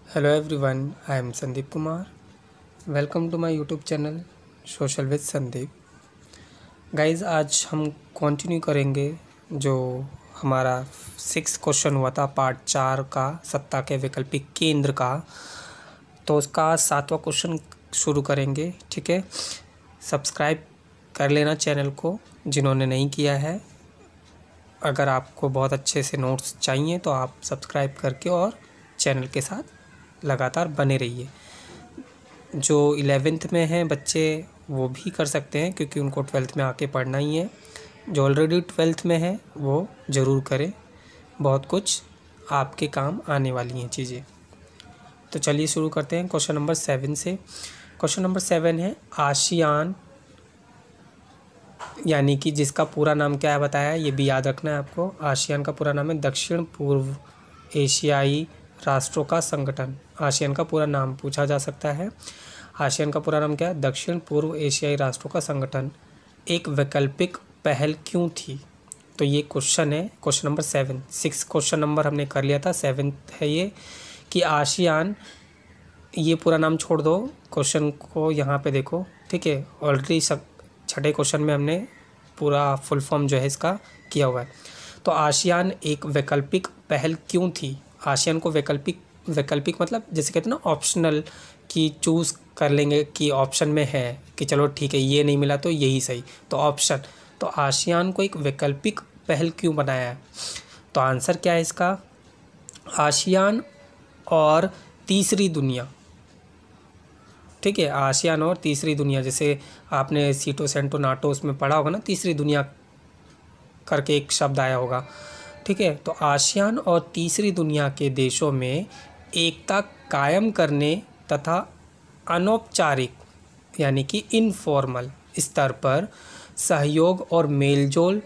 Hello everyone, I am Sandeep Kumar. Welcome to my YouTube channel social with Sandeep. Guys, आज हम continue करेंगे जो हमारा 6 क्वेश्चन हुआ था पार्ट 4 का, सत्ता के वैकल्पिक केंद्र का। तो उसका 7वां क्वेश्चन शुरू करेंगे। ठीक है, सब्सक्राइब कर लेना चैनल को जिन्होंने नहीं किया है। अगर आपको बहुत अच्छे से नोट्स चाहिए तो आप सब्सक्राइब करके और चैनल के साथ लगातार बने रहिए। जो 11th में हैं बच्चे वो भी कर सकते हैं क्योंकि उनको 12th में आके पढ़ना ही है। जो ऑलरेडी 12th में है वो ज़रूर करें, बहुत कुछ आपके काम आने वाली हैं चीज़ें। तो चलिए शुरू करते हैं क्वेश्चन नंबर 7 से। क्वेश्चन नंबर 7 है आसियान, यानी कि जिसका पूरा नाम क्या है बताया, ये भी याद रखना है आपको। आसियान का पूरा नाम है दक्षिण पूर्व एशियाई राष्ट्रों का संगठन। आसियान का पूरा नाम पूछा जा सकता है। आसियान का पूरा नाम क्या है? दक्षिण पूर्व एशियाई राष्ट्रों का संगठन। एक वैकल्पिक पहल क्यों थी? तो ये क्वेश्चन है, क्वेश्चन नंबर 7। 6 क्वेश्चन नंबर हमने कर लिया था, 7th है ये कि आसियान, ये पूरा नाम छोड़ दो, क्वेश्चन को यहाँ पे देखो। ठीक है, ऑलरेडी छठे क्वेश्चन में हमने पूरा फुल फॉर्म जो है इसका किया हुआ है। तो आसियान एक वैकल्पिक पहल क्यों थी? आसियान को वैकल्पिक मतलब जैसे कहते हैं ना ऑप्शनल, कि चूज़ कर लेंगे कि ऑप्शन में है कि चलो ठीक है ये नहीं मिला तो यही सही, तो ऑप्शन। तो आसियान को एक वैकल्पिक पहल क्यों बनाया है? तो आंसर क्या है इसका? आसियान और तीसरी दुनिया। ठीक है, आसियान और तीसरी दुनिया, जैसे आपने सीटो सेंटो नाटो उसमें पढ़ा होगा ना, तीसरी दुनिया करके एक शब्द आया होगा। ठीक है, तो आसियान और तीसरी दुनिया के देशों में एकता कायम करने तथा अनौपचारिक यानी कि इनफॉर्मल स्तर पर सहयोग और मेलजोल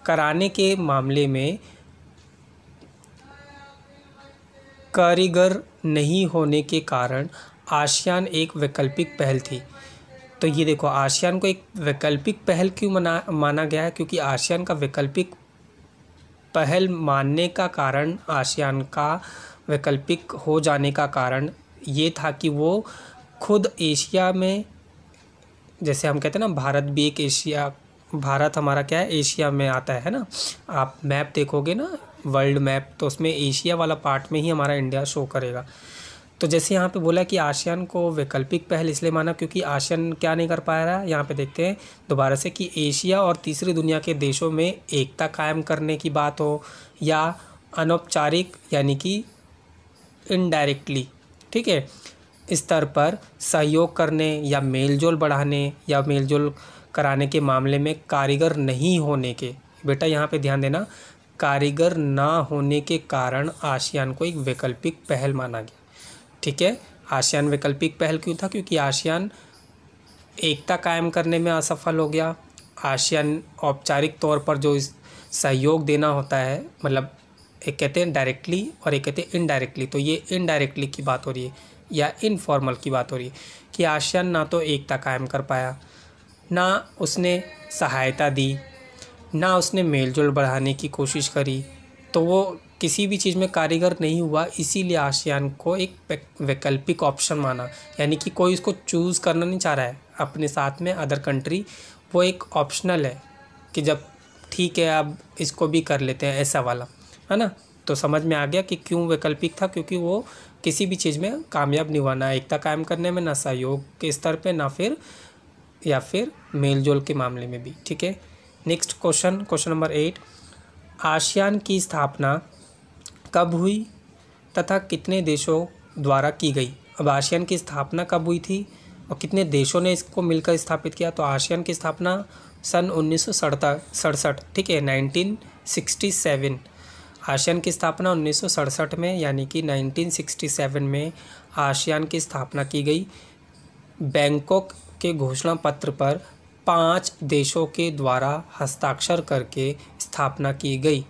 कराने के मामले में कारीगर नहीं होने के कारण आसियान एक वैकल्पिक पहल थी। तो ये देखो, आसियान को एक वैकल्पिक पहल क्यों माना गया है? क्योंकि आसियान का वैकल्पिक पहल मानने का कारण, आसियान का वैकल्पिक हो जाने का कारण ये था कि वो खुद एशिया में, जैसे हम कहते हैं ना भारत भी एक एशिया, भारत हमारा क्या है, एशिया में आता है ना। आप मैप देखोगे ना, वर्ल्ड मैप, तो उसमें एशिया वाला पार्ट में ही हमारा इंडिया शो करेगा। तो जैसे यहाँ पे बोला कि आसियान को वैकल्पिक पहल इसलिए माना क्योंकि आसियान क्या नहीं कर पा रहा है। यहाँ पे देखते हैं दोबारा से कि एशिया और तीसरी दुनिया के देशों में एकता कायम करने की बात हो या अनौपचारिक यानी कि इनडायरेक्टली, ठीक है, स्तर पर सहयोग करने या मेलजोल बढ़ाने या मेलजोल कराने के मामले में कारीगर नहीं होने के, बेटा यहाँ पे ध्यान देना, कारीगर ना होने के कारण आसियान को एक वैकल्पिक पहल माना गया। ठीक है, आसियान वैकल्पिक पहल क्यों था? क्योंकि आसियान एकता कायम करने में असफल हो गया। आसियान औपचारिक तौर पर जो सहयोग देना होता है, मतलब एक कहते हैं डायरेक्टली और एक कहते हैं इनडायरेक्टली, तो ये इनडायरेक्टली की बात हो रही है या इनफॉर्मल की बात हो रही है कि आसियान ना तो एकता कायम कर पाया, ना उसने सहायता दी, ना उसने मेलजोल बढ़ाने की कोशिश करी, तो वो किसी भी चीज़ में कारीगर नहीं हुआ। इसीलिए आसियान को एक वैकल्पिक ऑप्शन माना, यानी कि कोई इसको चूज़ करना नहीं चाह रहा है अपने साथ में अदर कंट्री, वो एक ऑप्शनल है कि जब ठीक है अब इसको भी कर लेते हैं, ऐसा वाला है ना। तो समझ में आ गया कि क्यों वैकल्पिक था, क्योंकि वो किसी भी चीज़ में कामयाब नहीं हुआ, ना एकता कायम करने में, ना सहयोग के स्तर पे, ना फिर या फिर मेलजोल के मामले में भी। ठीक है, next question, question number 8, ASEAN की स्थापना कब हुई तथा कितने देशों द्वारा की गई? अब आसियान की स्थापना कब हुई थी और कितने देशों ने इसको मिलकर स्थापित किया? तो आसियान की स्थापना सन 1967, ठीक है, 1967। आसियान की स्थापना 1967 में, यानी कि 1967 में आसियान की स्थापना की गई। बैंकॉक के घोषणा पत्र पर 5 देशों के द्वारा हस्ताक्षर करके स्थापना की गई।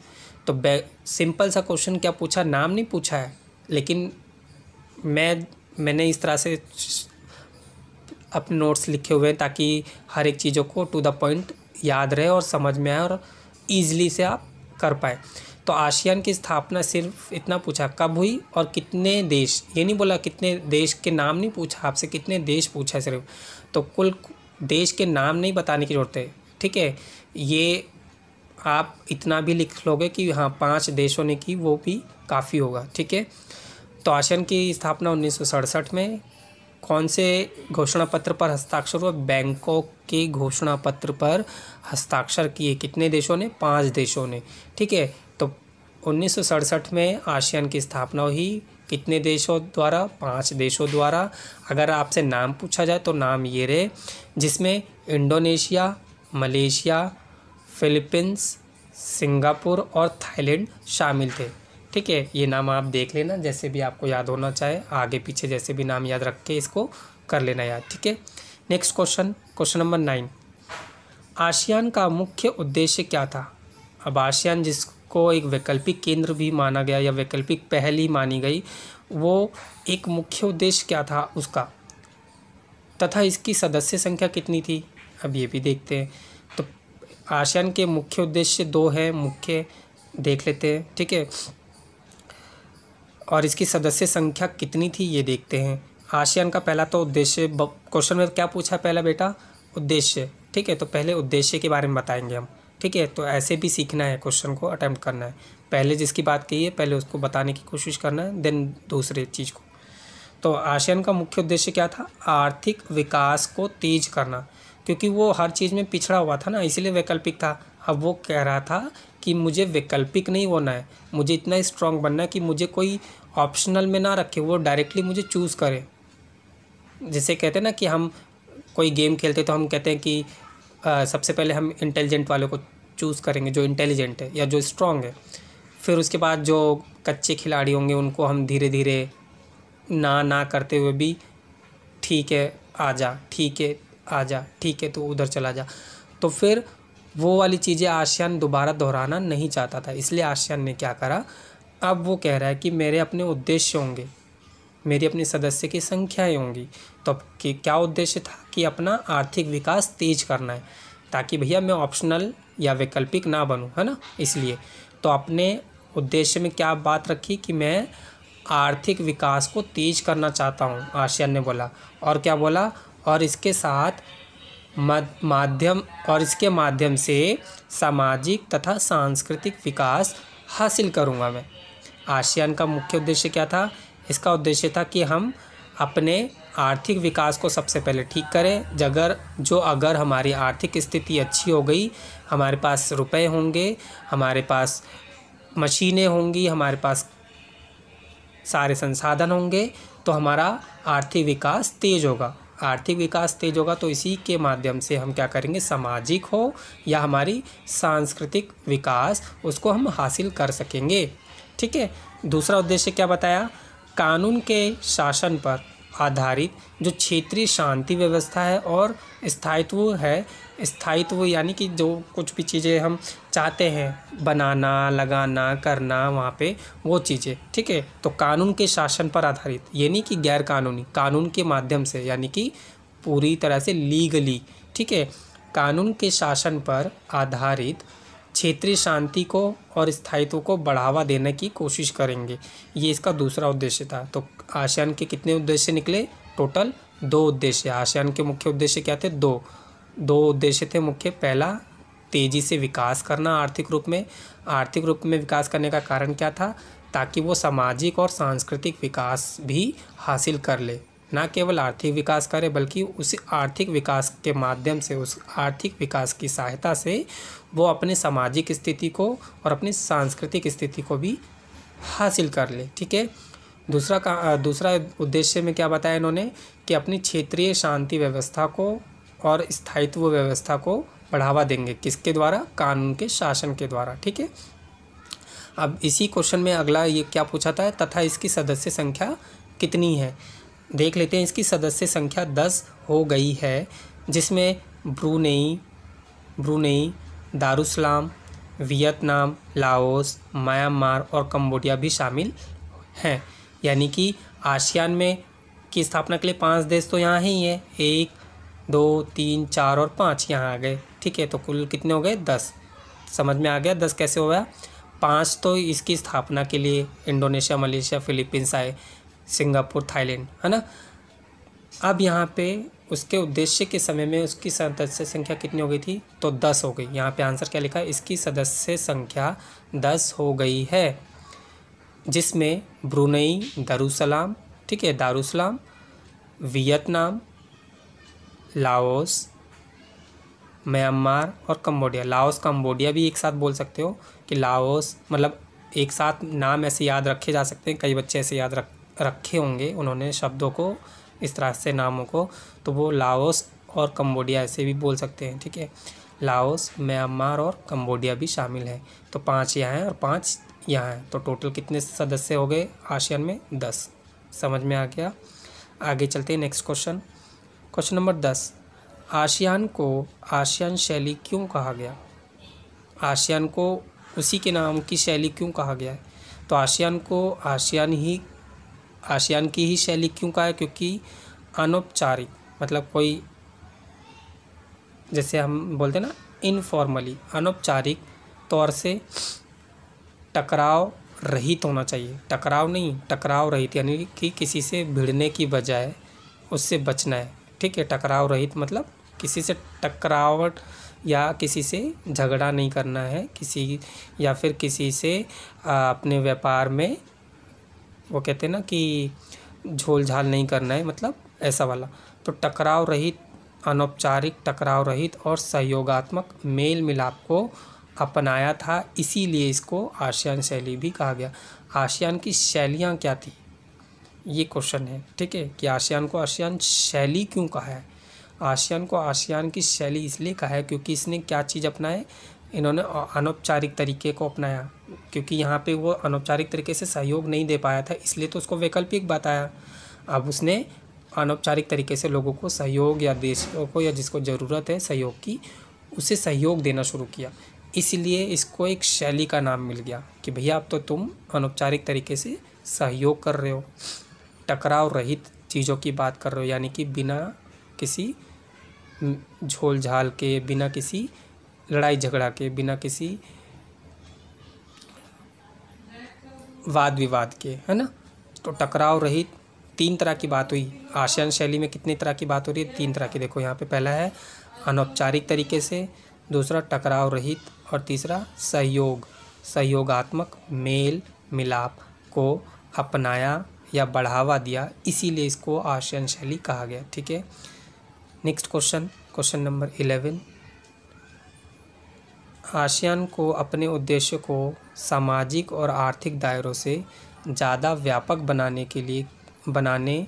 तो सिंपल सा क्वेश्चन क्या पूछा, नाम नहीं पूछा है, लेकिन मैंने इस तरह से अपने नोट्स लिखे हुए हैं ताकि हर एक चीज़ों को टू द पॉइंट याद रहे और समझ में आए और ईज़िली से आप कर पाए। तो आसियान की स्थापना सिर्फ इतना पूछा कब हुई और कितने देश, ये नहीं बोला कितने देश के नाम नहीं पूछा आपसे, कितने देश पूछा है सिर्फ। तो कुल देश के नाम नहीं बताने की ज़रूरत है, ठीक है। ये आप इतना भी लिख लोगे कि हाँ 5 देशों ने की, वो भी काफ़ी होगा, ठीक है। तो आसियान की स्थापना 1967 में कौन से घोषणा पत्र पर हस्ताक्षर हुआ? बैंकॉक के घोषणा पत्र पर हस्ताक्षर किए कितने देशों ने? 5 देशों ने, ठीक है। तो 1967 में आसियान की स्थापना हुई कितने देशों द्वारा? 5 देशों द्वारा। अगर आपसे नाम पूछा जाए तो नाम ये रहे, जिसमें इंडोनेशिया, मलेशिया, फिलीपींस, सिंगापुर और थाईलैंड शामिल थे, ठीक है। ये नाम आप देख लेना, जैसे भी आपको याद होना चाहे, आगे पीछे जैसे भी नाम याद रख के इसको कर लेना याद, ठीक है। Next question, question number 9, ASEAN का मुख्य उद्देश्य क्या था? अब आसियान जिसको एक वैकल्पिक केंद्र भी माना गया या वैकल्पिक पहल ही मानी गई, वो एक मुख्य उद्देश्य क्या था उसका, तथा इसकी सदस्य संख्या कितनी थी? अब ये भी देखते हैं। तो आसियान के मुख्य उद्देश्य 2 हैं, मुख्य देख लेते हैं, ठीक है। और इसकी सदस्य संख्या कितनी थी ये देखते हैं। आसियान का पहला तो उद्देश्य, क्वेश्चन में क्या पूछा पहला बेटा? उद्देश्य, ठीक है। तो पहले उद्देश्य के बारे में बताएंगे हम, ठीक है। तो ऐसे भी सीखना है, क्वेश्चन को अटेम्प्ट करना है, पहले जिसकी बात की है पहले उसको बताने की कोशिश करना है, देन दूसरे चीज़ को। तो आसियान का मुख्य उद्देश्य क्या था? आर्थिक विकास को तेज करना, क्योंकि वो हर चीज़ में पिछड़ा हुआ था ना, इसीलिए वैकल्पिक था। अब वो कह रहा था कि मुझे वैकल्पिक नहीं होना है, मुझे इतना स्ट्रांग बनना है कि मुझे कोई ऑप्शनल में ना रखे, वो डायरेक्टली मुझे चूज़ करे। जैसे कहते हैं ना कि हम कोई गेम खेलते तो हम कहते हैं कि सबसे पहले हम इंटेलिजेंट वाले को चूज़ करेंगे, जो इंटेलिजेंट है या जो स्ट्रांग है। फिर उसके बाद जो कच्चे खिलाड़ी होंगे उनको हम धीरे धीरे ना करते हुए भी, ठीक है आजा, ठीक है आजा, ठीक है तो उधर चला जा। तो फिर वो वाली चीज़ें आसियान दोबारा दोहराना नहीं चाहता था, इसलिए आसियान ने क्या करा, अब वो कह रहा है कि मेरे अपने उद्देश्य होंगे, मेरी अपनी सदस्य की संख्याएँ होंगी। तो अब कि क्या उद्देश्य था? कि अपना आर्थिक विकास तेज करना है, ताकि भैया मैं ऑप्शनल या वैकल्पिक ना बनूं, है ना। इसलिए तो अपने उद्देश्य में क्या बात रखी कि मैं आर्थिक विकास को तेज करना चाहता हूं, आसियान ने बोला। और क्या बोला? और इसके साथ इसके माध्यम से सामाजिक तथा सांस्कृतिक विकास हासिल करूंगा मैं। आसियान का मुख्य उद्देश्य क्या था? इसका उद्देश्य था कि हम अपने आर्थिक विकास को सबसे पहले ठीक करें। अगर हमारी आर्थिक स्थिति अच्छी हो गई, हमारे पास रुपए होंगे, हमारे पास मशीनें होंगी, हमारे पास सारे संसाधन होंगे, तो हमारा आर्थिक विकास तेज होगा। आर्थिक विकास तेज होगा तो इसी के माध्यम से हम क्या करेंगे, सामाजिक हो या हमारी सांस्कृतिक विकास, उसको हम हासिल कर सकेंगे, ठीक है। दूसरा उद्देश्य क्या बताया? कानून के शासन पर आधारित जो क्षेत्रीय शांति व्यवस्था है और स्थायित्व है। स्थायित्व यानी कि जो कुछ भी चीज़ें हम चाहते हैं बनाना, लगाना, करना वहाँ पे, वो चीज़ें, ठीक है। तो कानून के शासन पर आधारित, ये नहीं कि गैर कानूनी, कानून के माध्यम से, यानी कि पूरी तरह से लीगली, ठीक है। कानून के शासन पर आधारित क्षेत्रीय शांति को और स्थायित्व को बढ़ावा देने की कोशिश करेंगे, ये इसका दूसरा उद्देश्य था। तो आसियान के कितने उद्देश्य निकले? टोटल 2 उद्देश्य। आसियान के मुख्य उद्देश्य क्या थे? 2 उद्देश्य थे मुख्य। पहला, तेज़ी से विकास करना आर्थिक रूप में। आर्थिक रूप में विकास करने का कारण क्या था? ताकि वो सामाजिक और सांस्कृतिक विकास भी हासिल कर ले, ना केवल आर्थिक विकास करे बल्कि उस आर्थिक विकास के माध्यम से, उस आर्थिक विकास की सहायता से वो अपने सामाजिक स्थिति को और अपनी सांस्कृतिक स्थिति को भी हासिल कर ले, ठीक है। दूसरा उद्देश्य में क्या बताया इन्होंने कि अपनी क्षेत्रीय शांति व्यवस्था को और स्थायित्व व्यवस्था को बढ़ावा देंगे। किसके द्वारा? कानून के शासन के द्वारा, ठीक है। अब इसी क्वेश्चन में अगला ये क्या पूछा था? तथा इसकी सदस्य संख्या कितनी है, देख लेते हैं। इसकी सदस्य संख्या 10 हो गई है, जिसमें Brunei, Darussalam, Vietnam, Laos, Myanmar और कंबोडिया भी शामिल हैं। यानी कि आसियान में की स्थापना के लिए 5 देश तो यहाँ ही हैं, 1, 2, 3, 4 और 5 यहाँ आ गए, ठीक है। तो कुल कितने हो गए? 10। समझ में आ गया 10 कैसे हो गया? 5 तो इसकी स्थापना के लिए इंडोनेशिया, मलेशिया, फिलीपींस आए, सिंगापुर, थाईलैंड, है ना। अब यहाँ पे उसके उद्देश्य के समय में उसकी सदस्य संख्या कितनी हो गई थी, तो 10 हो गई। यहाँ पे आंसर क्या लिखा है, इसकी सदस्य संख्या 10 हो गई है, जिसमें ब्रुनई, दारुसलाम, ठीक है, दारुसलाम, वियतनाम, लाओस, म्यांमार और कंबोडिया। लाओस, कंबोडिया भी एक साथ बोल सकते हो कि लाओस, मतलब एक साथ नाम ऐसे याद रखे जा सकते हैं। कई बच्चे ऐसे याद रखे होंगे उन्होंने शब्दों को, इस तरह से नामों को, तो वो लाओस और कंबोडिया ऐसे भी बोल सकते हैं, ठीक है। लाओस, म्यांमार और कंबोडिया भी शामिल है। तो 5 यहाँ हैं और 5 यहाँ हैं, तो टोटल कितने सदस्य हो गए आसियान में, 10। समझ में आ गया। आगे चलते हैं next question. Question number 10, ASEAN को आसियान शैली क्यों कहा गया। आसियान को उसी के नाम की शैली क्यों कहा गया है, तो आसियान को आसियान की ही शैली क्यों कहा है, क्योंकि अनौपचारिक, मतलब कोई, जैसे हम बोलते हैं ना इनफॉर्मली, अनौपचारिक तौर से टकराव रहित होना चाहिए। टकराव नहीं, टकराव रहित, यानी कि किसी से भिड़ने की बजाय उससे बचना है, ठीक है। टकराव रहित मतलब किसी से टकरावट या किसी से झगड़ा नहीं करना है, किसी या फिर किसी से अपने व्यापार में, वो कहते हैं ना कि झोल झाल नहीं करना है, मतलब ऐसा वाला। तो टकराव रहित, अनौपचारिक, टकराव रहित और सहयोगात्मक मेल मिलाप को अपनाया था, इसीलिए इसको आसियान शैली भी कहा गया। आसियान की शैलियाँ क्या थी, ये क्वेश्चन है, ठीक है, कि आसियान को आसियान शैली क्यों कहा है। आसियान को आसियान की शैली इसलिए कहा है क्योंकि इसने क्या चीज़ अपनाए, इन्होंने अनौपचारिक तरीके को अपनाया, क्योंकि यहाँ पे वो अनौपचारिक तरीके से सहयोग नहीं दे पाया था, इसलिए तो उसको वैकल्पिक बताया। अब उसने अनौपचारिक तरीके से लोगों को सहयोग, या देशों को, या जिसको ज़रूरत है सहयोग की, उसे सहयोग देना शुरू किया, इसलिए इसको एक शैली का नाम मिल गया कि भैया अब तो तुम अनौपचारिक तरीके से सहयोग कर रहे हो, टकराव रहित चीज़ों की बात कर रहे हो, यानी कि बिना किसी झोल झाल के, बिना किसी लड़ाई झगड़ा के, बिना किसी वाद विवाद के, है ना। तो टकराव रहित, 3 तरह की बात हुई। आसियान शैली में कितनी तरह की बात हो रही है, 3 तरह की। देखो यहाँ पे पहला है अनौपचारिक तरीके से, दूसरा टकराव रहित, और तीसरा सहयोगात्मक मेल मिलाप को अपनाया या बढ़ावा दिया, इसीलिए इसको आसियान शैली कहा गया, ठीक है। Next question, question number 11, ASEAN को अपने उद्देश्य को सामाजिक और आर्थिक दायरों से ज़्यादा व्यापक बनाने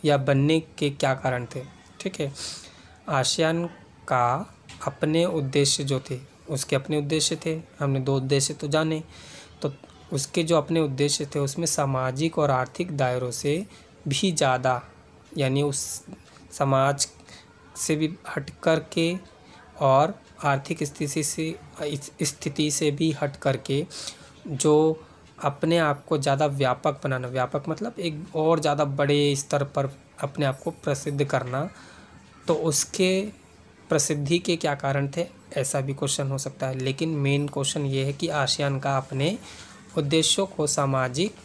या बनने के क्या कारण थे, ठीक है। आसियान का अपने उद्देश्य जो थे, उसके अपने उद्देश्य थे, हमने 2 उद्देश्य तो जाने, तो उसके जो अपने उद्देश्य थे उसमें सामाजिक और आर्थिक दायरों से भी ज़्यादा, यानी उस समाज से भी हट कर के और आर्थिक स्थिति से भी हट कर के जो अपने आप को ज़्यादा व्यापक बनाना, व्यापक मतलब एक और ज़्यादा बड़े स्तर पर अपने आप को प्रसिद्ध करना, तो उसके प्रसिद्धि के क्या कारण थे, ऐसा भी क्वेश्चन हो सकता है। लेकिन मेन क्वेश्चन ये है कि आसियान का अपने उद्देश्यों को सामाजिक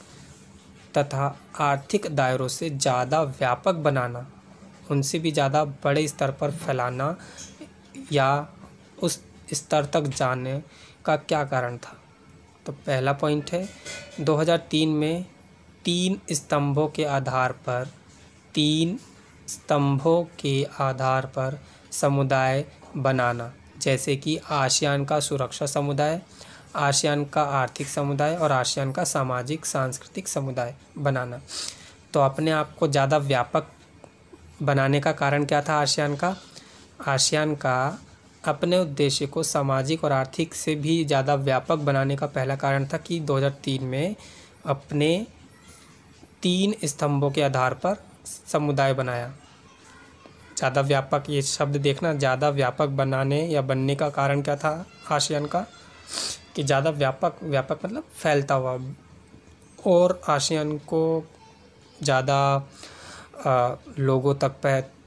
तथा आर्थिक दायरों से ज़्यादा व्यापक बनाना, उनसे भी ज़्यादा बड़े स्तर पर फैलाना या उस स्तर तक जाने का क्या कारण था। तो पहला पॉइंट है 2003 में 3 स्तंभों के आधार पर समुदाय बनाना, जैसे कि आसियान का सुरक्षा समुदाय, आसियान का आर्थिक समुदाय और आसियान का सामाजिक सांस्कृतिक समुदाय बनाना। तो अपने आप को ज़्यादा व्यापक बनाने का कारण क्या था आसियान का अपने उद्देश्य को सामाजिक और आर्थिक से भी ज़्यादा व्यापक बनाने का पहला कारण था कि 2003 में अपने 3 स्तंभों के आधार पर समुदाय बनाया। ज़्यादा व्यापक, ये शब्द देखना, ज़्यादा व्यापक बनाने या बनने का कारण क्या था आसियान का, कि ज़्यादा व्यापक मतलब फैलता हुआ, और आसियान को ज़्यादा लोगों तक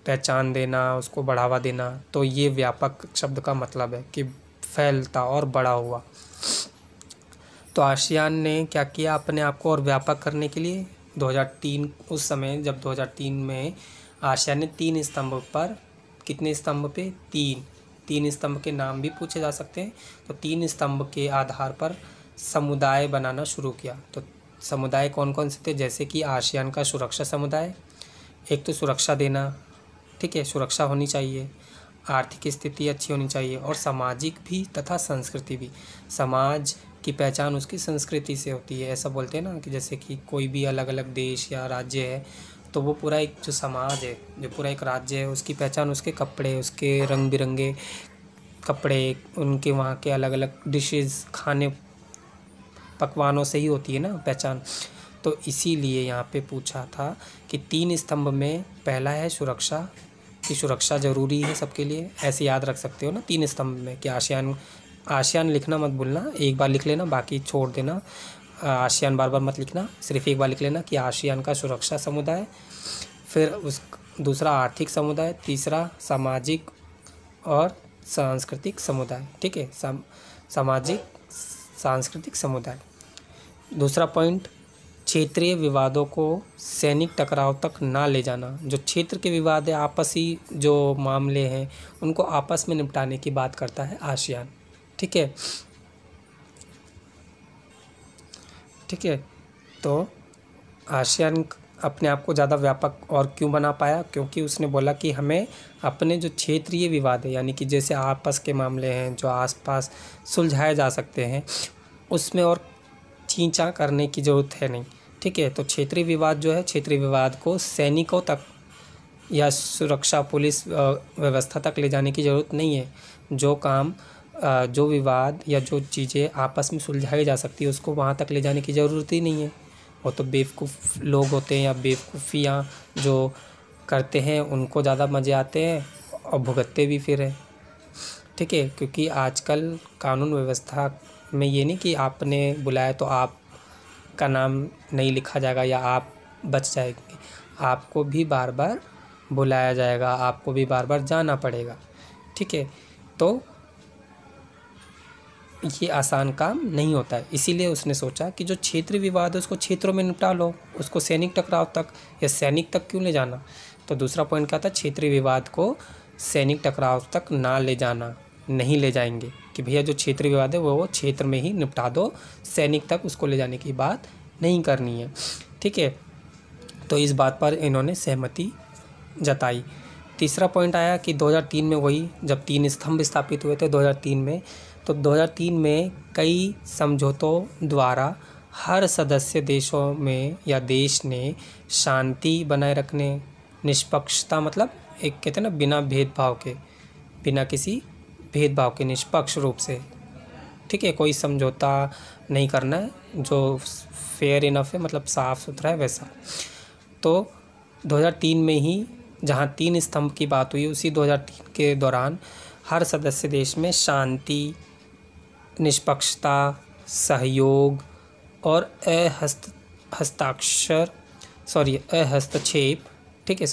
पहचान देना, उसको बढ़ावा देना। तो ये व्यापक शब्द का मतलब है कि फैलता और बड़ा हुआ। तो आसियान ने क्या किया अपने आप को और व्यापक करने के लिए 2003, उस समय जब 2003 में आसियान ने 3 स्तंभ पर, कितने स्तंभ पे, 3 स्तंभ के नाम भी पूछे जा सकते हैं। तो 3 स्तंभ के आधार पर समुदाय बनाना शुरू किया। तो समुदाय कौन कौन से थे, जैसे कि आसियान का सुरक्षा समुदाय, एक तो सुरक्षा देना, ठीक है, सुरक्षा होनी चाहिए, आर्थिक स्थिति अच्छी होनी चाहिए और सामाजिक भी तथा संस्कृति भी। समाज की पहचान उसकी संस्कृति से होती है, ऐसा बोलते हैं ना कि जैसे कि कोई भी अलग अलग देश या राज्य है तो वो पूरा एक जो समाज है, जो पूरा एक राज्य है, उसकी पहचान उसके कपड़े, उसके रंग बिरंगे कपड़े, उनके वहाँ के अलग अलग डिशेज़, खाने पकवानों से ही होती है ना पहचान। तो इसीलिए यहाँ पे पूछा था कि 3 स्तंभ में पहला है सुरक्षा, कि सुरक्षा ज़रूरी है सबके लिए, ऐसे याद रख सकते हो ना 3 स्तंभ में कि आसियान लिखना मत भूलना, एक बार लिख लेना, बाकी छोड़ देना, आसियान बार बार मत लिखना, सिर्फ एक बार लिख लेना कि आसियान का सुरक्षा समुदाय, फिर उस दूसरा आर्थिक समुदाय, तीसरा सामाजिक और सांस्कृतिक समुदाय, ठीक है, सामाजिक सांस्कृतिक समुदाय। दूसरा पॉइंट, क्षेत्रीय विवादों को सैनिक टकराव तक ना ले जाना। जो क्षेत्र के विवाद है, आपसी जो मामले हैं, उनको आपस में निपटाने की बात करता है आसियान, ठीक है, ठीक है। तो आसियान अपने आप को ज़्यादा व्यापक और क्यों बना पाया, क्योंकि उसने बोला कि हमें अपने जो क्षेत्रीय विवाद है, यानी कि जैसे आपस के मामले हैं जो आसपास सुलझाए जा सकते हैं, उसमें और खींचा करने की ज़रूरत है नहीं, ठीक है। तो क्षेत्रीय विवाद जो है, क्षेत्रीय विवाद को सैनिकों तक या सुरक्षा पुलिस व्यवस्था तक ले जाने की ज़रूरत नहीं है। जो काम जो विवाद या जो चीज़ें आपस में सुलझाई जा सकती है, उसको वहाँ तक ले जाने की ज़रूरत ही नहीं है। वो तो बेवकूफ़ लोग होते हैं या बेवकूफ़ियाँ जो करते हैं, उनको ज़्यादा मज़े आते हैं और भुगतते भी फिर हैं, ठीक है। क्योंकि आजकल कानून व्यवस्था में ये नहीं कि आपने बुलाया तो आपका नाम नहीं लिखा जाएगा या आप बच जाएंगे, आपको भी बार बार बुलाया जाएगा, आपको भी बार बार जाना पड़ेगा, ठीक है। तो ये आसान काम नहीं होता है, इसीलिए उसने सोचा कि जो क्षेत्रीय विवाद है उसको क्षेत्रों में निपटा लो, उसको सैनिक टकराव तक या सैनिक तक क्यों ले जाना। तो दूसरा पॉइंट क्या था, क्षेत्रीय विवाद को सैनिक टकराव तक ना ले जाना, नहीं ले जाएंगे कि भैया जो क्षेत्रीय विवाद है वो क्षेत्र में ही निपटा दो, सैनिक तक उसको ले जाने की बात नहीं करनी है, ठीक है। तो इस बात पर इन्होंने सहमति जताई। तीसरा पॉइंट आया कि 2003 में, वही जब 3 स्तंभ स्थापित हुए थे 2003 में, तो 2003 में कई समझौतों द्वारा हर सदस्य देशों में या देश ने शांति बनाए रखने, निष्पक्षता, मतलब एक कहते हैं ना बिना भेदभाव के, बिना किसी भेदभाव के निष्पक्ष रूप से, ठीक है, कोई समझौता नहीं करना है, जो फेयर इनफ है, मतलब साफ़ सुथरा है वैसा। तो 2003 में ही जहाँ 3 स्तंभ की बात हुई, उसी 2003 के दौरान हर सदस्य देश में शांति, निष्पक्षता, सहयोग और अहस्तक्षेप, ठीक है,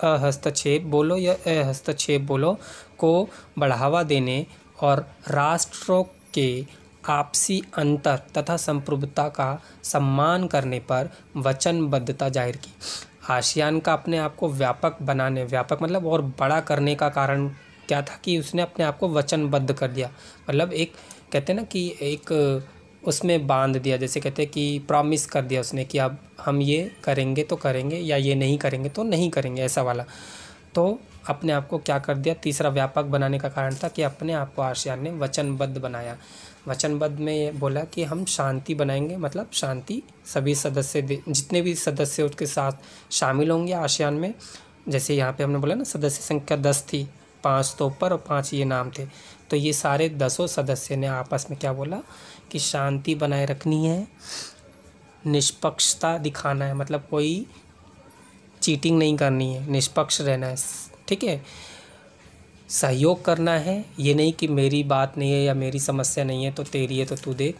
अहस्तक्षेप बोलो या अहस्तक्षेप बोलो, को बढ़ावा देने और राष्ट्रों के आपसी अंतर तथा संप्रभुता का सम्मान करने पर वचनबद्धता जाहिर की। आसियान का अपने आप को व्यापक बनाने, व्यापक मतलब और बड़ा करने का कारण क्या था कि उसने अपने आप को वचनबद्ध कर दिया, मतलब एक कहते हैं ना कि एक उसमें बांध दिया, जैसे कहते हैं कि प्रॉमिस कर दिया उसने कि अब हम ये करेंगे तो करेंगे या ये नहीं करेंगे तो नहीं करेंगे, ऐसा वाला। तो अपने आप को क्या कर दिया, तीसरा व्यापक बनाने का कारण था कि अपने आप को आसियान ने वचनबद्ध बनाया। वचनबद्ध में ये बोला कि हम शांति बनाएंगे, मतलब शांति सभी सदस्य जितने भी सदस्य उसके साथ शामिल होंगे आसियान में, जैसे यहाँ पे हमने बोला ना सदस्य संख्या 10 थी, 5 तो ऊपर और 5 ये नाम थे, तो ये सारे 10 सदस्य ने आपस में क्या बोला कि शांति बनाए रखनी है, निष्पक्षता दिखाना है, मतलब कोई चीटिंग नहीं करनी है, निष्पक्ष रहना है, ठीक है, सहयोग करना है, ये नहीं कि मेरी बात नहीं है या मेरी समस्या नहीं है तो तेरी है तो तू देख,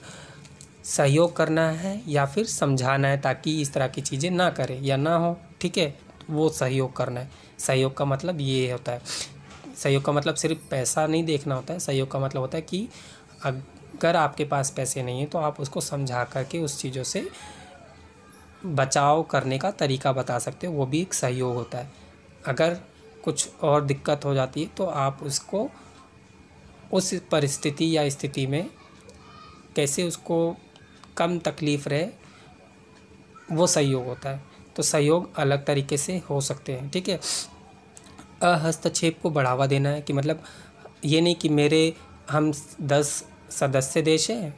सहयोग करना है या फिर समझाना है ताकि इस तरह की चीज़ें ना करे या ना हो, ठीक है, वो सहयोग करना है। सहयोग का मतलब ये होता है, सहयोग का मतलब सिर्फ पैसा नहीं देखना होता है, सहयोग का मतलब होता है कि अगर आपके पास पैसे नहीं हैं तो आप उसको समझा करके उस चीज़ों से बचाव करने का तरीका बता सकते हो, वो भी एक सहयोग होता है। अगर कुछ और दिक्कत हो जाती है तो आप उसको उस परिस्थिति या स्थिति में कैसे उसको कम तकलीफ़ रहे, वो सहयोग होता है। तो सहयोग अलग तरीके से हो सकते हैं, ठीक है। हस्तक्षेप को बढ़ावा देना है कि मतलब ये नहीं कि हम 10 सदस्य देश हैं,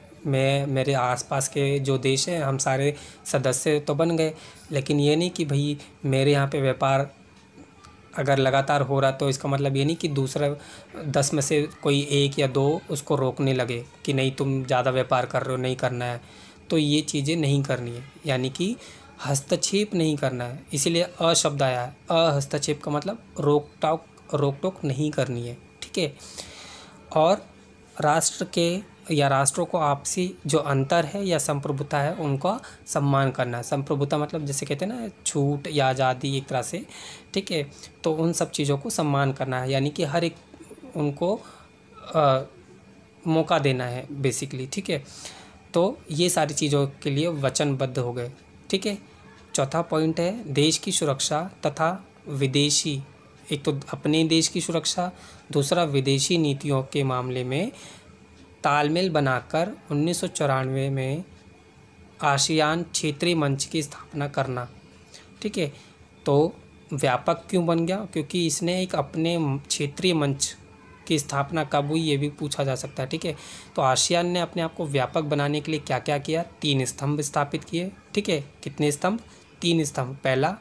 मेरे आसपास के जो देश हैं हम सारे सदस्य तो बन गए, लेकिन ये नहीं कि भाई मेरे यहाँ पे व्यापार अगर लगातार हो रहा तो इसका मतलब ये नहीं कि दूसरा 10 में से कोई 1 या 2 उसको रोकने लगे कि नहीं तुम ज़्यादा व्यापार कर रहे हो, नहीं करना है। तो ये चीज़ें नहीं करनी है, यानी कि हस्तक्षेप नहीं करना है। इसीलिए शब्द आया है। हस्तक्षेप का मतलब रोक टोक नहीं करनी है, ठीक है। और राष्ट्र के या राष्ट्रों को आपसी जो अंतर है या संप्रभुता है उनका सम्मान करना है। संप्रभुता मतलब जैसे कहते हैं ना छूट या आज़ादी एक तरह से, ठीक है। तो उन सब चीज़ों को सम्मान करना है, यानी कि हर एक उनको मौका देना है बेसिकली, ठीक है। तो ये सारी चीज़ों के लिए वचनबद्ध हो गए, ठीक है। चौथा पॉइंट है देश की सुरक्षा तथा विदेशी, एक तो अपने देश की सुरक्षा, दूसरा विदेशी नीतियों के मामले में तालमेल बनाकर 1994 में आसियान क्षेत्रीय मंच की स्थापना करना, ठीक है। तो व्यापक क्यों बन गया? क्योंकि इसने एक अपने क्षेत्रीय मंच की स्थापना कब हुई ये भी पूछा जा सकता है, ठीक है। तो आसियान ने अपने आप को व्यापक बनाने के लिए क्या क्या किया? 3 स्तंभ स्थापित किए, ठीक है। कितने स्तंभ? 3 स्तंभ। पहला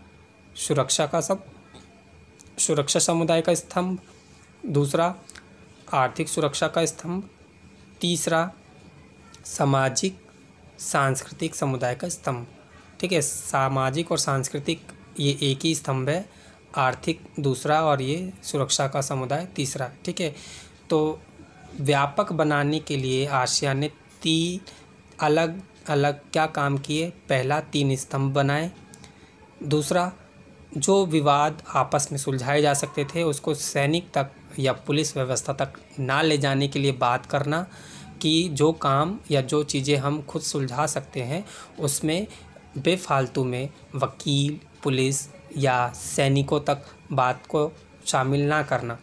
सुरक्षा समुदाय का स्तंभ, दूसरा आर्थिक सुरक्षा का स्तंभ, तीसरा सामाजिक सांस्कृतिक समुदाय का स्तंभ, ठीक है। सामाजिक और सांस्कृतिक ये एक ही स्तंभ है, आर्थिक दूसरा और ये सुरक्षा का समुदाय तीसरा, ठीक है। तो व्यापक बनाने के लिए आसियान ने 3 अलग अलग क्या काम किए? पहला 3 स्तंभ बनाए, दूसरा जो विवाद आपस में सुलझाए जा सकते थे उसको सैनिक तक या पुलिस व्यवस्था तक ना ले जाने के लिए बात करना कि जो काम या जो चीज़ें हम खुद सुलझा सकते हैं उसमें बेफालतू में वकील, पुलिस या सैनिकों तक बात को शामिल ना करना,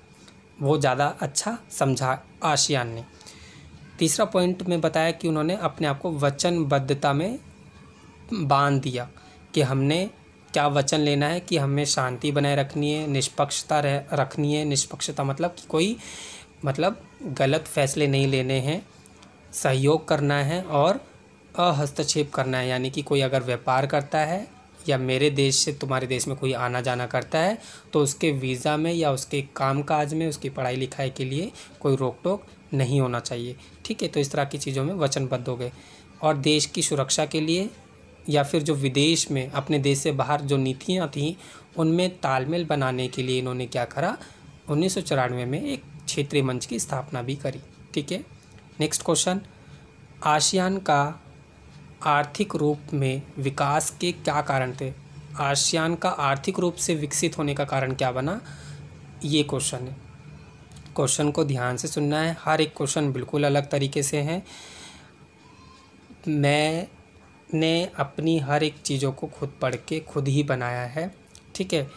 वो ज़्यादा अच्छा समझा आसियान ने। तीसरा पॉइंट में बताया कि उन्होंने अपने आप को वचनबद्धता में बांध दिया कि हमने क्या वचन लेना है कि हमें शांति बनाए रखनी है, निष्पक्षता रखनी है। निष्पक्षता मतलब कि कोई गलत फैसले नहीं लेने हैं, सहयोग करना है और हस्तक्षेप करना है, यानी कि कोई अगर व्यापार करता है या मेरे देश से तुम्हारे देश में कोई आना जाना करता है तो उसके वीज़ा में या उसके कामकाज में, उसकी पढ़ाई लिखाई के लिए कोई रोक टोक नहीं होना चाहिए, ठीक है। तो इस तरह की चीज़ों में वचनबद्ध हो गए। और देश की सुरक्षा के लिए या फिर जो विदेश में अपने देश से बाहर जो नीतियाँ थीं उनमें तालमेल बनाने के लिए इन्होंने क्या करा? 1994 में एक क्षेत्रीय मंच की स्थापना भी करी, ठीक है। नेक्स्ट क्वेश्चन, आसियान का आर्थिक रूप में विकास के क्या कारण थे? आसियान का आर्थिक रूप से विकसित होने का कारण क्या बना? ये क्वेश्चन है। क्वेश्चन को ध्यान से सुनना है, हर एक क्वेश्चन बिल्कुल अलग तरीके से हैं। मैंने अपनी हर एक चीज़ों को खुद पढ़ के खुद ही बनाया है, ठीक है।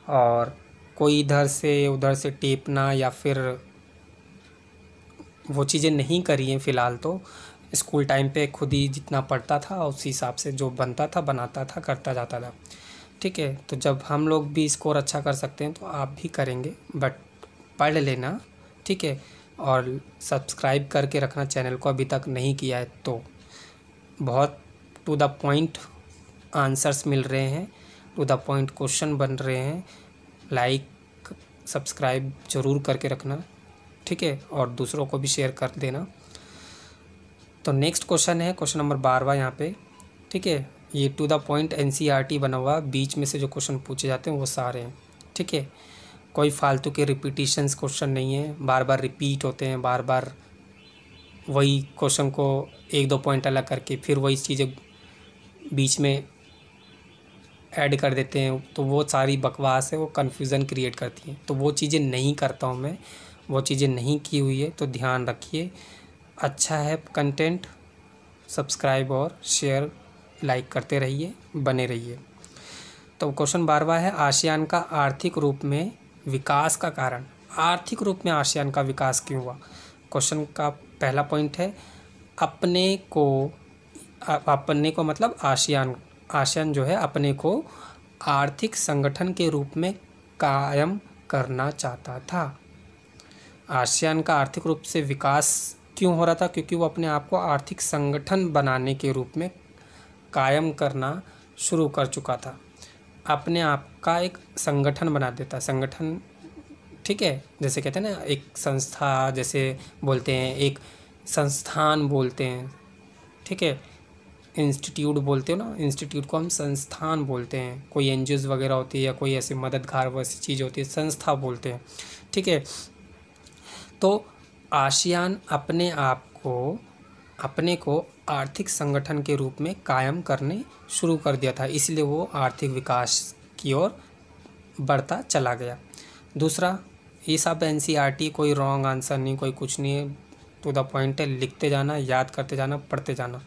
और कोई इधर से उधर से टेपना या फिर वो चीज़ें नहीं करी हैं फ़िलहाल। तो स्कूल टाइम पे खुद ही जितना पढ़ता था उसी हिसाब से जो बनता था बनाता था, करता जाता था, ठीक है। तो जब हम लोग भी स्कोर अच्छा कर सकते हैं तो आप भी करेंगे, बट पढ़ लेना, ठीक है। और सब्सक्राइब करके रखना चैनल को, अभी तक नहीं किया है तो। बहुत टू द पॉइंट आंसर्स मिल रहे हैं, टू द पॉइंट क्वेश्चन बन रहे हैं। लाइक सब्सक्राइब ज़रूर करके रखना, ठीक है। और दूसरों को भी शेयर कर देना। तो नेक्स्ट क्वेश्चन है क्वेश्चन नंबर 12 यहाँ पे, ठीक है। ये टू द पॉइंट NCERT बना हुआ, बीच में से जो क्वेश्चन पूछे जाते हैं वो सारे हैं, ठीक है। कोई फालतू के रिपीटिशंस क्वेश्चन नहीं है, बार बार रिपीट होते हैं, बार बार वही क्वेश्चन को 1-2 पॉइंट अलग करके फिर वही चीज़ें बीच में ऐड कर देते हैं, तो वो सारी बकवास है, वो कन्फ्यूज़न क्रिएट करती हैं। तो वो चीज़ें नहीं करता हूँ मैं, वो चीज़ें नहीं की हुई है, तो ध्यान रखिए। अच्छा है कंटेंट, सब्सक्राइब और शेयर लाइक करते रहिए, बने रहिए। तो क्वेश्चन 12वां है, आसियान का आर्थिक रूप में विकास का कारण। आर्थिक रूप में आसियान का विकास क्यों हुआ? क्वेश्चन का पहला पॉइंट है, अपने को मतलब आसियान, आसियान जो है अपने को आर्थिक संगठन के रूप में कायम करना चाहता था। आसियान का आर्थिक रूप से विकास क्यों हो रहा था? क्योंकि वो अपने आप को आर्थिक संगठन बनाने के रूप में कायम करना शुरू कर चुका था। अपने आप का एक संगठन बना देता, संगठन, ठीक है, जैसे कहते हैं ना एक संस्था, जैसे बोलते हैं एक संस्थान बोलते हैं, ठीक है, इंस्टीट्यूट बोलते हो ना, इंस्टीट्यूट को हम संस्थान बोलते हैं। कोई एनजीओज वगैरह होती है या कोई ऐसी मददगार वैसी चीज़ होती है, संस्था बोलते हैं, ठीक है। तो आसियान अपने को आर्थिक संगठन के रूप में कायम करने शुरू कर दिया था, इसलिए वो आर्थिक विकास की ओर बढ़ता चला गया। दूसरा, ये सब एनसीईआरटी, कोई रॉन्ग आंसर नहीं, कोई कुछ नहीं है, टू द पॉइंट है, लिखते जाना, याद करते जाना, पढ़ते जाना,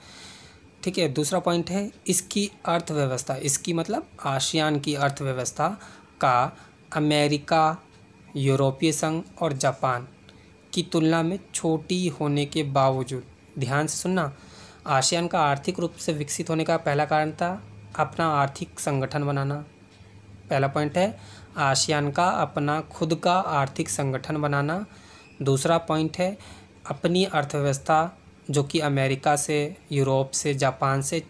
ठीक है। दूसरा पॉइंट है, इसकी अर्थव्यवस्था, इसकी मतलब आसियान की अर्थव्यवस्था का अमेरिका, यूरोपीय संघ और जापान की तुलना में छोटी होने के बावजूद, ध्यान से सुनना, आसियान का आर्थिक रूप से विकसित होने का पहला कारण था अपना आर्थिक संगठन बनाना। पहला पॉइंट है आसियान का अपना खुद का आर्थिक संगठन बनाना। दूसरा पॉइंट है अपनी अर्थव्यवस्था जो कि अमेरिका से, यूरोप से, जापान से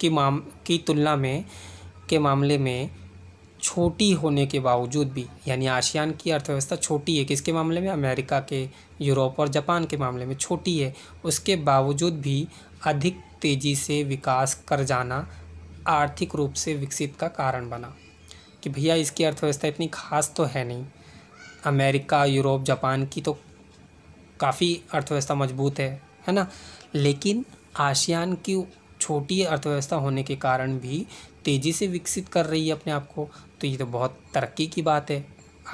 की तुलना में के मामले में छोटी होने के बावजूद भी, यानी आसियान की अर्थव्यवस्था छोटी है किसके मामले में? अमेरिका के, यूरोप और जापान के मामले में छोटी है, उसके बावजूद भी अधिक तेज़ी से विकास कर जाना आर्थिक रूप से विकसित का कारण बना। कि भैया इसकी अर्थव्यवस्था इतनी खास तो है नहीं, अमेरिका, यूरोप, जापान की तो काफ़ी अर्थव्यवस्था मजबूत है ना, लेकिन आसियान की छोटी अर्थव्यवस्था होने के कारण भी तेज़ी से विकसित कर रही है अपने आप को, तो ये तो बहुत तरक्की की बात है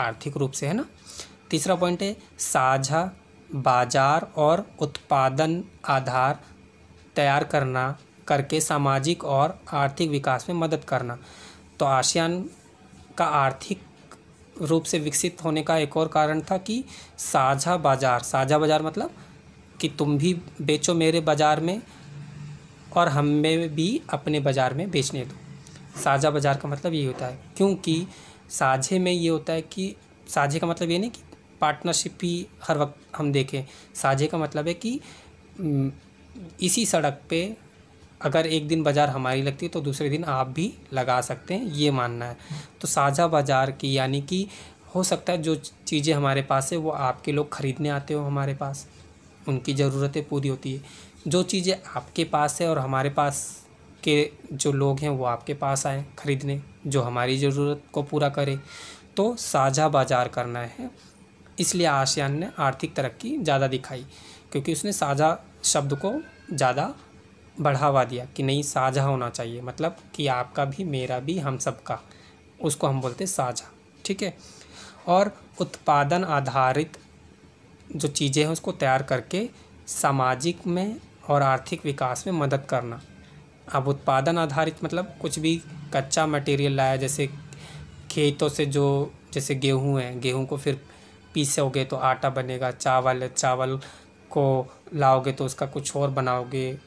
आर्थिक रूप से, है ना। तीसरा पॉइंट है साझा बाजार और उत्पादन आधार तैयार करके सामाजिक और आर्थिक विकास में मदद करना। तो आसियान का आर्थिक रूप से विकसित होने का एक और कारण था कि साझा बाजार मतलब कि तुम भी बेचो मेरे बाज़ार में और हमें भी अपने बाज़ार में बेचने दो। साझा बाज़ार का मतलब ये होता है, क्योंकि साझे में ये होता है कि साझे का मतलब ये नहीं कि पार्टनरशिप ही हर वक्त हम देखें। साझे का मतलब है कि इसी सड़क पे अगर एक दिन बाज़ार हमारी लगती है तो दूसरे दिन आप भी लगा सकते हैं, ये मानना है। तो साझा बाज़ार की यानी कि हो सकता है जो चीज़ें हमारे पास है वो आपके लोग ख़रीदने आते हो हमारे पास, उनकी ज़रूरतें पूरी होती है। जो चीज़ें आपके पास है और हमारे पास के जो लोग हैं वो आपके पास आए ख़रीदने, जो हमारी ज़रूरत को पूरा करे, तो साझा बाज़ार करना है। इसलिए आसियान ने आर्थिक तरक्की ज़्यादा दिखाई, क्योंकि उसने साझा शब्द को ज़्यादा बढ़ावा दिया कि नहीं साझा होना चाहिए, मतलब कि आपका भी मेरा भी हम सब का, उसको हम बोलते साझा, ठीक है। और उत्पादन आधारित जो चीज़ें हैं उसको तैयार करके सामाजिक में और आर्थिक विकास में मदद करना। अब उत्पादन आधारित मतलब कुछ भी कच्चा मटेरियल लाया, जैसे खेतों से जो जैसे गेहूँ है, गेहूँ को फिर पीसोगे तो आटा बनेगा, चावल को लाओगे तो उसका कुछ और बनाओगे।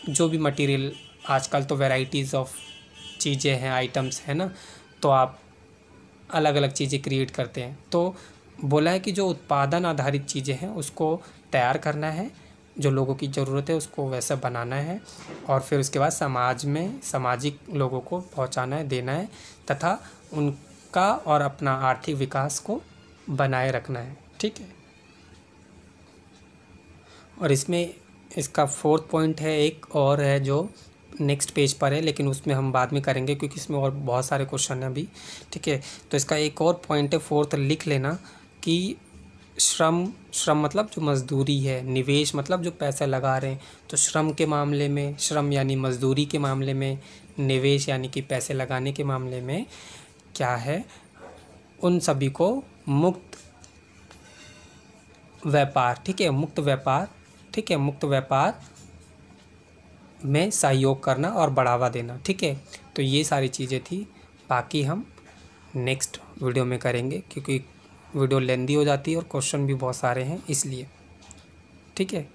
जो भी मटेरियल, आजकल तो वैराइटीज़ ऑफ चीज़ें हैं, आइटम्स हैं ना, तो आप अलग अलग चीज़ें क्रिएट करते हैं। तो बोला है कि जो उत्पादन आधारित चीज़ें हैं उसको तैयार करना है, जो लोगों की ज़रूरत है उसको वैसा बनाना है, और फिर उसके बाद समाज में सामाजिक लोगों को पहुंचाना है, देना है, तथा उनका और अपना आर्थिक विकास को बनाए रखना है, ठीक है। और इसमें इसका फोर्थ पॉइंट है, एक और है जो नेक्स्ट पेज पर है, लेकिन उसमें हम बाद में करेंगे क्योंकि इसमें और बहुत सारे क्वेश्चन हैं अभी, ठीक है। तो इसका एक और पॉइंट है, फोर्थ लिख लेना, कि श्रम मतलब जो मज़दूरी है, निवेश मतलब जो पैसा लगा रहे हैं, तो श्रम के मामले में, श्रम यानी मज़दूरी के मामले में, निवेश यानी कि पैसे लगाने के मामले में क्या है, उन सभी को मुक्त व्यापार, ठीक है, मुक्त व्यापार ठीक है, मुक्त व्यापार में सहयोग करना और बढ़ावा देना। ठीक है, तो ये सारी चीज़ें थी, बाकी हम नेक्स्ट वीडियो में करेंगे क्योंकि वीडियो लेंदी हो जाती है और क्वेश्चन भी बहुत सारे हैं इसलिए। ठीक है।